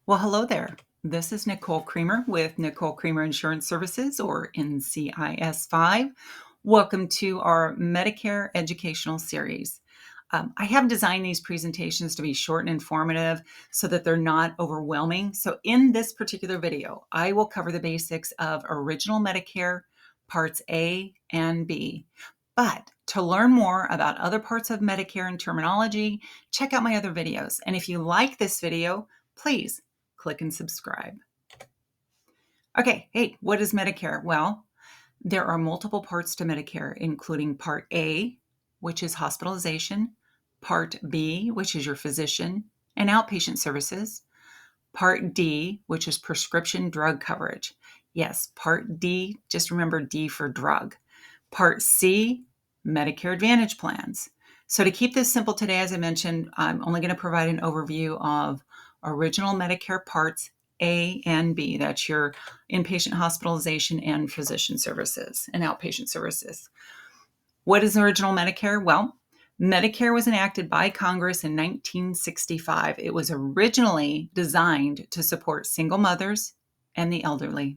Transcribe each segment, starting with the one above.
Well, hello there. This is Nicole Creamer with Nicole Creamer Insurance Services, or NCIS5. Welcome to our Medicare educational series. I have designed these presentations to be short and informative so that they're not overwhelming. So in this particular video, I will cover the basics of Original Medicare Parts A and B. But to learn more about other parts of Medicare and terminology, check out my other videos. And if you like this video, please click and subscribe. Okay, hey, what is Medicare? Well, there are multiple parts to Medicare, including Part A, which is hospitalization, Part B, which is your physician and outpatient services, Part D, which is prescription drug coverage. Yes, Part D, just remember D for drug. Part C, Medicare Advantage plans. So to keep this simple today, as I mentioned, I'm only going to provide an overview of Original Medicare Parts A and B. That's your inpatient hospitalization and physician services and outpatient services. What is Original Medicare? Well, Medicare was enacted by Congress in 1965. It was originally designed to support single mothers and the elderly.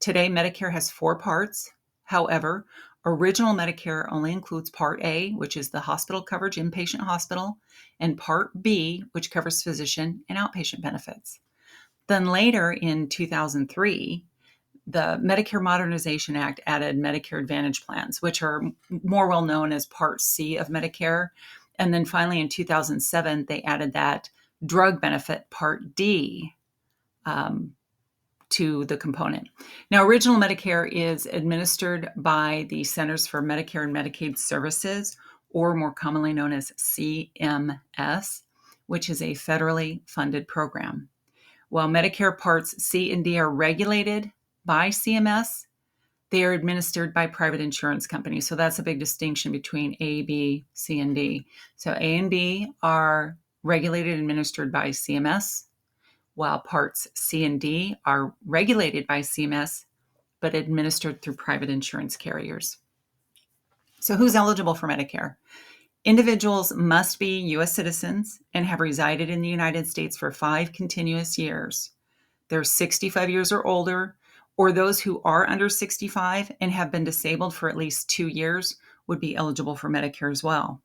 Today, Medicare has 4 parts. However, Original Medicare only includes Part A, which is the hospital coverage, inpatient hospital, and Part B, which covers physician and outpatient benefits. Then later in 2003, the Medicare Modernization Act added Medicare Advantage plans, which are more well known as Part C of Medicare. And then finally in 2007, they added that drug benefit, Part D, to the component. Now, Original Medicare is administered by the Centers for Medicare and Medicaid Services, or more commonly known as CMS, which is a federally funded program. While Medicare Parts C and D are regulated by CMS, they are administered by private insurance companies. So that's a big distinction between A, B, C, and D. So A and B are regulated and administered by CMS, while Parts C and D are regulated by CMS, but administered through private insurance carriers. So who's eligible for Medicare? Individuals must be U.S. citizens and have resided in the United States for 5 continuous years. They're 65 years or older, or those who are under 65 and have been disabled for at least 2 years would be eligible for Medicare as well.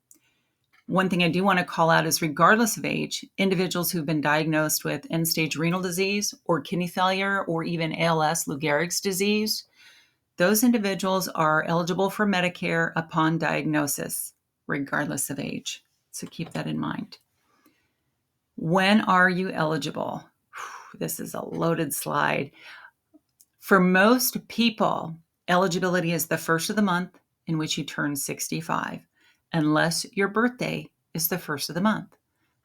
One thing I do want to call out is, regardless of age, individuals who've been diagnosed with end-stage renal disease or kidney failure or even ALS, Lou Gehrig's disease, those individuals are eligible for Medicare upon diagnosis, regardless of age. So keep that in mind. When are you eligible? This is a loaded slide. For most people, eligibility is the first of the month in which you turn 65, unless your birthday is the first of the month.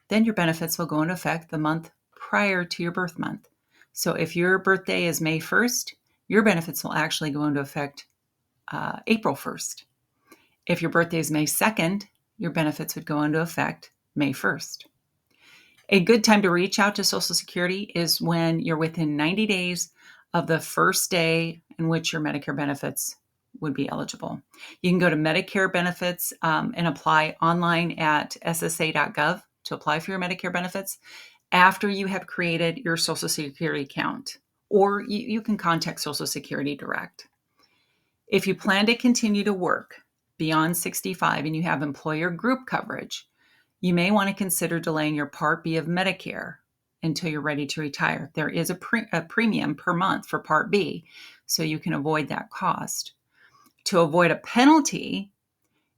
Then your benefits will go into effect the month prior to your birth month. So if your birthday is May 1st, your benefits will actually go into effect April 1st. If your birthday is May 2nd, your benefits would go into effect May 1st. A good time to reach out to Social Security is when you're within 90 days of the first day in which your Medicare benefits would be eligible. You can go to Medicare benefits and apply online at ssa.gov to apply for your Medicare benefits after you have created your Social Security account, or you can contact Social Security direct. If you plan to continue to work beyond 65 and you have employer group coverage, you may want to consider delaying your Part B of Medicare until you're ready to retire. There is a premium per month for Part B, so you can avoid that cost. To avoid a penalty,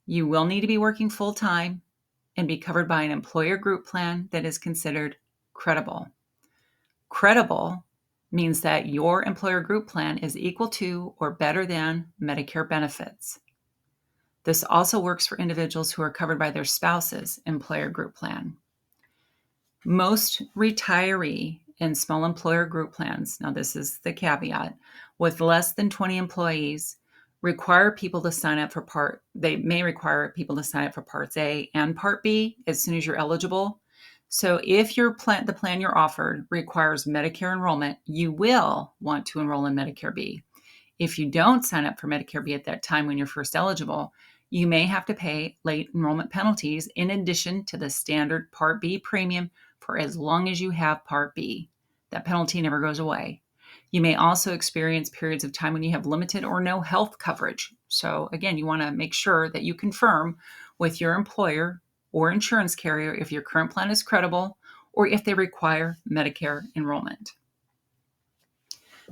you will need to be working full-time and be covered by an employer group plan that is considered credible. Credible means that your employer group plan is equal to or better than Medicare benefits. This also works for individuals who are covered by their spouse's employer group plan. Most retiree and small employer group plans, now this is the caveat, with less than 20 employees require people to sign up for they may require people to sign up for Parts A and Part B as soon as you're eligible. So if the plan you're offered requires Medicare enrollment, you will want to enroll in Medicare B. If you don't sign up for Medicare B at that time when you're first eligible, you may have to pay late enrollment penalties in addition to the standard Part B premium for as long as you have Part B. That penalty never goes away. You may also experience periods of time when you have limited or no health coverage. So again, you want to make sure that you confirm with your employer or insurance carrier if your current plan is credible or if they require Medicare enrollment.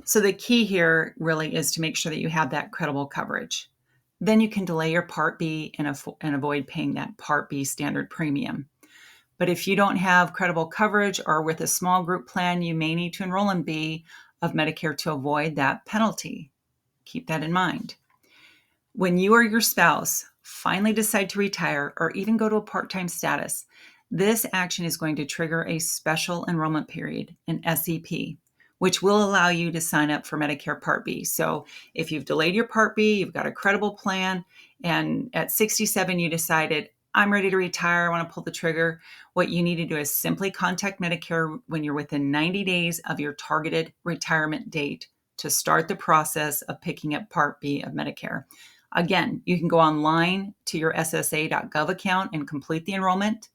So the key here really is to make sure that you have that credible coverage. Then you can delay your Part B and avoid paying that Part B standard premium. But if you don't have credible coverage or with a small group plan, you may need to enroll in B of Medicare to avoid that penalty. Keep that in mind. When you or your spouse finally decide to retire or even go to a part-time status, this action is going to trigger a special enrollment period, an SEP, which will allow you to sign up for Medicare Part B. So if you've delayed your Part B, you've got a credible plan, and at 67 you decided, I'm ready to retire, I want to pull the trigger, what you need to do is simply contact Medicare when you're within 90 days of your targeted retirement date to start the process of picking up Part B of Medicare. Again, you can go online to your ssa.gov account and complete the enrollment.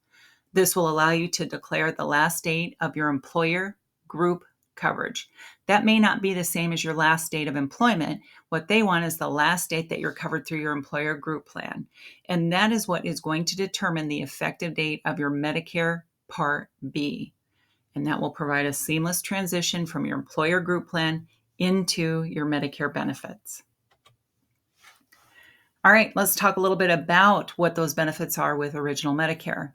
This will allow you to declare the last date of your employer group coverage. That may not be the same as your last date of employment. What they want is the last date that you're covered through your employer group plan. And that is what is going to determine the effective date of your Medicare Part B. And that will provide a seamless transition from your employer group plan into your Medicare benefits. All right, let's talk a little bit about what those benefits are with Original Medicare.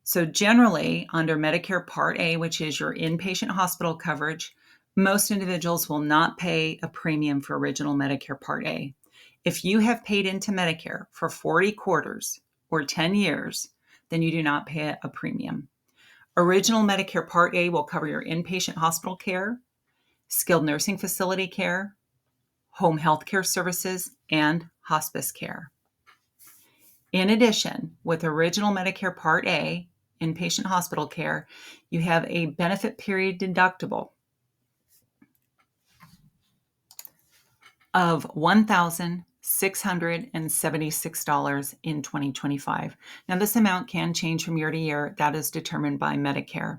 So generally, under Medicare Part A, which is your inpatient hospital coverage, most individuals will not pay a premium for Original Medicare Part A. If you have paid into Medicare for 40 quarters or 10 years, then you do not pay a premium. Original Medicare Part A will cover your inpatient hospital care, skilled nursing facility care, home health care services, and hospice care. In addition, with Original Medicare Part A, inpatient hospital care, you have a benefit period deductible of $1,676 in 2025. Now, this amount can change from year to year. That is determined by Medicare.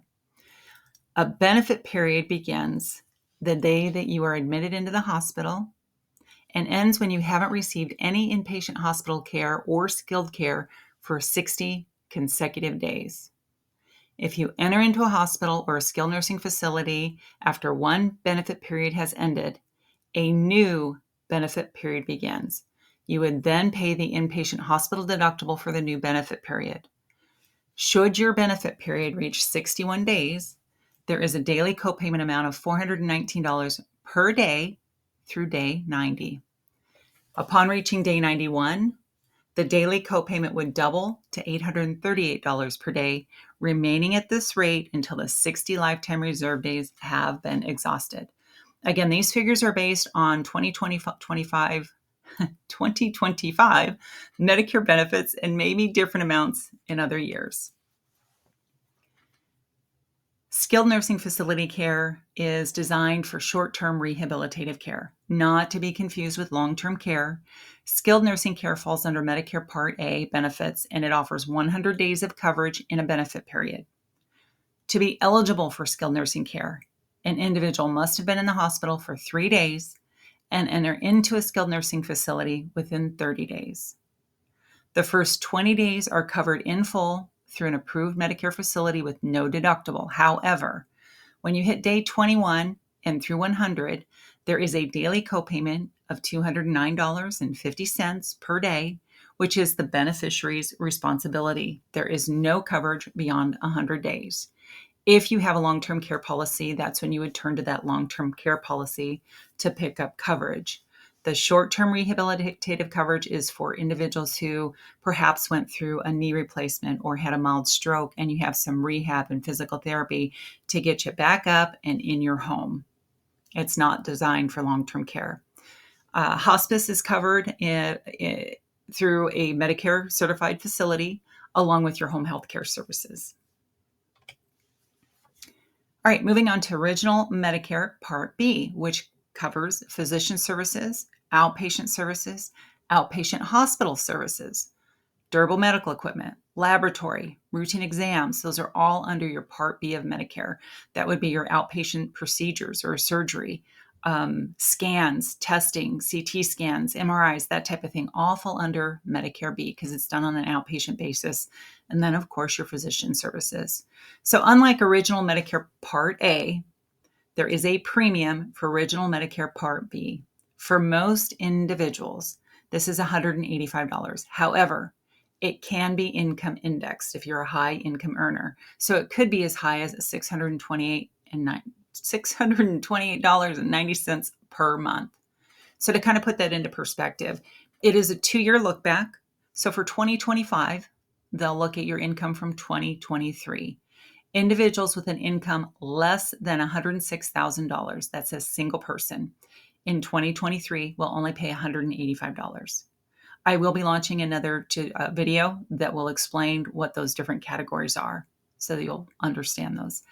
A benefit period begins the day that you are admitted into the hospital and ends when you haven't received any inpatient hospital care or skilled care for 60 consecutive days. If you enter into a hospital or a skilled nursing facility after one benefit period has ended, a new benefit period begins. You would then pay the inpatient hospital deductible for the new benefit period. Should your benefit period reach 61 days, there is a daily copayment amount of $419 per day through day 90. Upon reaching day 91, the daily copayment would double to $838 per day, remaining at this rate until the 60 lifetime reserve days have been exhausted. Again, these figures are based on 2025 Medicare benefits and maybe different amounts in other years. Skilled nursing facility care is designed for short-term rehabilitative care, not to be confused with long-term care. Skilled nursing care falls under Medicare Part A benefits, and it offers 100 days of coverage in a benefit period. To be eligible for skilled nursing care, an individual must have been in the hospital for 3 days and enter into a skilled nursing facility within 30 days. The first 20 days are covered in full through an approved Medicare facility with no deductible. However, when you hit day 21 and through 100, there is a daily copayment of $209.50 per day, which is the beneficiary's responsibility. There is no coverage beyond 100 days. If you have a long-term care policy, that's when you would turn to that long-term care policy to pick up coverage. The short-term rehabilitative coverage is for individuals who perhaps went through a knee replacement or had a mild stroke, and you have some rehab and physical therapy to get you back up and in your home. It's not designed for long-term care. Hospice is covered through a Medicare certified facility along with your home health care services. All right, moving on to Original Medicare Part B, which covers physician services, outpatient hospital services, durable medical equipment, laboratory, routine exams, those are all under your Part B of Medicare. That would be your outpatient procedures or surgery, scans, testing, CT scans, MRIs, that type of thing, all fall under Medicare B because it's done on an outpatient basis. And then, of course, your physician services. So unlike original Medicare Part A, there is a premium for original Medicare Part B. For most individuals, this is $185. However, it can be income indexed if you're a high income earner. So it could be as high as $628.90 per month. So to kind of put that into perspective, it is a 2-year look back. So for 2025, they'll look at your income from 2023. Individuals with an income less than $106,000, that's a single person, in 2023 will only pay $185. I will be launching another video that will explain what those different categories are so that you'll understand those.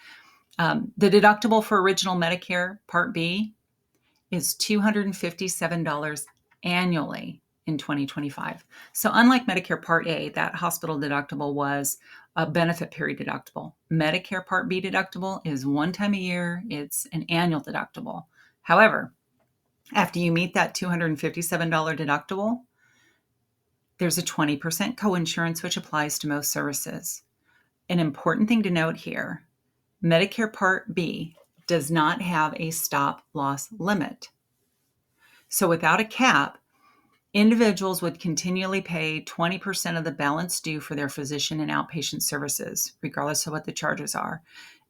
The deductible for original Medicare Part B is $257 annually in 2025. So unlike Medicare Part A, that hospital deductible was a benefit period deductible. Medicare Part B deductible is one time a year. It's an annual deductible. However, after you meet that $257 deductible, there's a 20% coinsurance, which applies to most services. An important thing to note here, Medicare Part B does not have a stop loss limit. So without a cap, individuals would continually pay 20% of the balance due for their physician and outpatient services, regardless of what the charges are.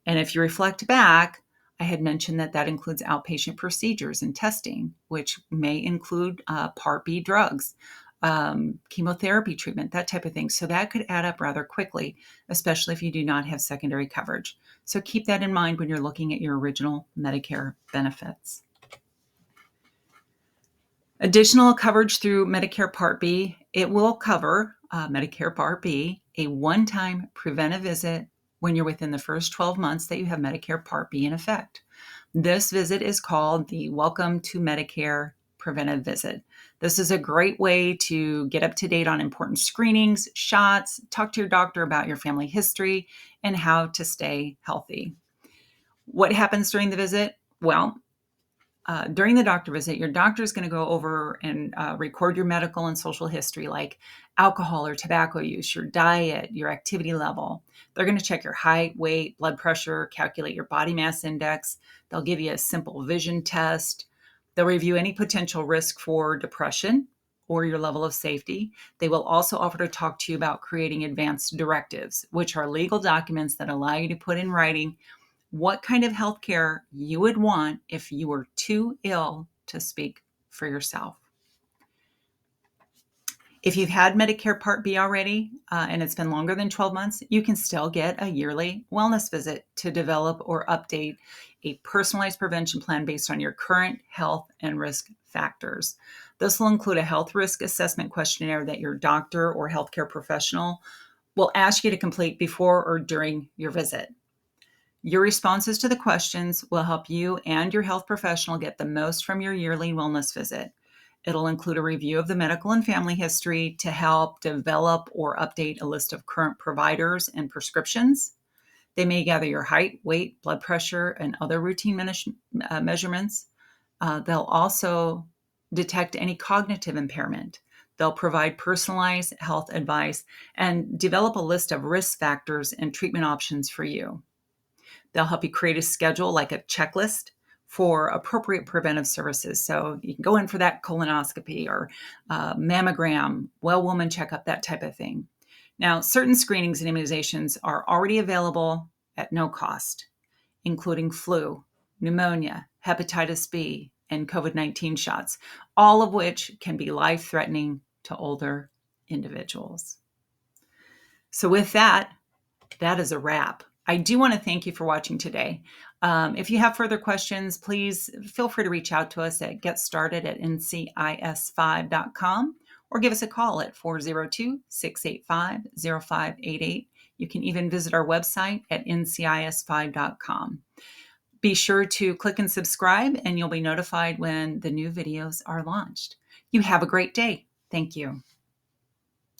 And if you reflect back, I had mentioned that that includes outpatient procedures and testing, which may include Part B drugs, chemotherapy treatment, that type of thing. So that could add up rather quickly, especially if you do not have secondary coverage. So keep that in mind when you're looking at your original Medicare benefits. Additional coverage through Medicare Part B, it will cover Medicare Part B, a one-time preventive visit when you're within the first 12 months that you have Medicare Part B in effect. This visit is called the Welcome to Medicare Preventive Visit. This is a great way to get up to date on important screenings, shots, talk to your doctor about your family history, and how to stay healthy. What happens during the visit? Well, during the doctor visit, your doctor is going to go over and record your medical and social history, like alcohol or tobacco use, your diet, your activity level. They're going to check your height, weight, blood pressure, calculate your body mass index. They'll give you a simple vision test. They'll review any potential risk for depression or your level of safety. They will also offer to talk to you about creating advanced directives, which are legal documents that allow you to put in writing what kind of health care you would want if you were too ill to speak for yourself. If you've had Medicare Part B already and it's been longer than 12 months, you can still get a yearly wellness visit to develop or update a personalized prevention plan based on your current health and risk factors. This will include a health risk assessment questionnaire that your doctor or healthcare professional will ask you to complete before or during your visit. Your responses to the questions will help you and your health professional get the most from your yearly wellness visit. It'll include a review of the medical and family history to help develop or update a list of current providers and prescriptions. They may gather your height, weight, blood pressure, and other routine measurements. They'll also detect any cognitive impairment. They'll provide personalized health advice and develop a list of risk factors and treatment options for you. They'll help you create a schedule, like a checklist for appropriate preventive services. So you can go in for that colonoscopy or mammogram, well woman checkup, that type of thing. Now, certain screenings and immunizations are already available at no cost, including flu, pneumonia, hepatitis B, and COVID-19 shots, all of which can be life-threatening to older individuals. So with that is a wrap. I do want to thank you for watching today. If you have further questions, please feel free to reach out to us at getStarted@ncis5.com or give us a call at 402-685-0588. You can even visit our website at ncis5.com. Be sure to click and subscribe, and you'll be notified when the new videos are launched. You have a great day. Thank you.